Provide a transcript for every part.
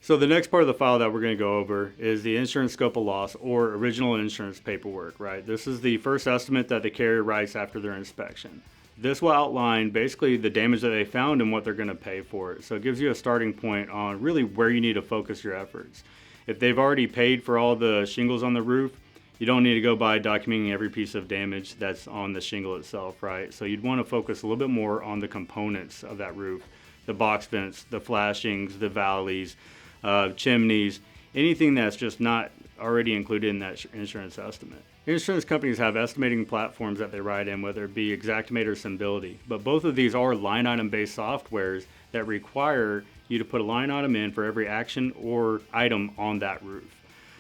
So the next part of the file that we're going to go over is the insurance scope of loss or original insurance paperwork, right? This is the first estimate that the carrier writes after their inspection. This will outline basically the damage that they found and what they're going to pay for it. So it gives you a starting point on really where you need to focus your efforts. If they've already paid for all the shingles on the roof, you don't need to go by documenting every piece of damage that's on the shingle itself, right? So you'd want to focus a little bit more on the components of that roof, the box vents, the flashings, the valleys, chimneys, anything that's just not already included in that insurance estimate. Insurance companies have estimating platforms that they write in, whether it be Xactimate or Symbility, but both of these are line item based softwares that require you to put a line item in for every action or item on that roof.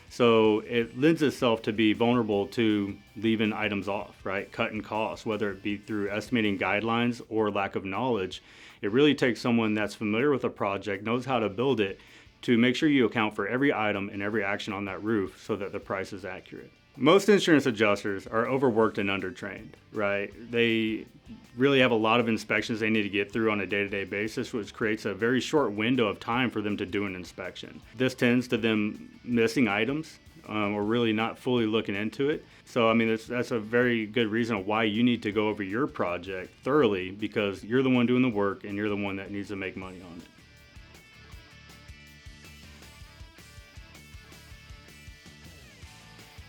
So it lends itself to be vulnerable to leaving items off, right? Cutting costs, whether it be through estimating guidelines or lack of knowledge. It really takes someone that's familiar with a project, knows how to build it, to make sure you account for every item and every action on that roof so that the price is accurate. Most insurance adjusters are overworked and undertrained, right? They really have a lot of inspections they need to get through on a day-to-day basis, which creates a very short window of time for them to do an inspection. This tends to them missing items or really not fully looking into it. So, I mean, that's a very good reason why you need to go over your project thoroughly, because you're the one doing the work and you're the one that needs to make money on it.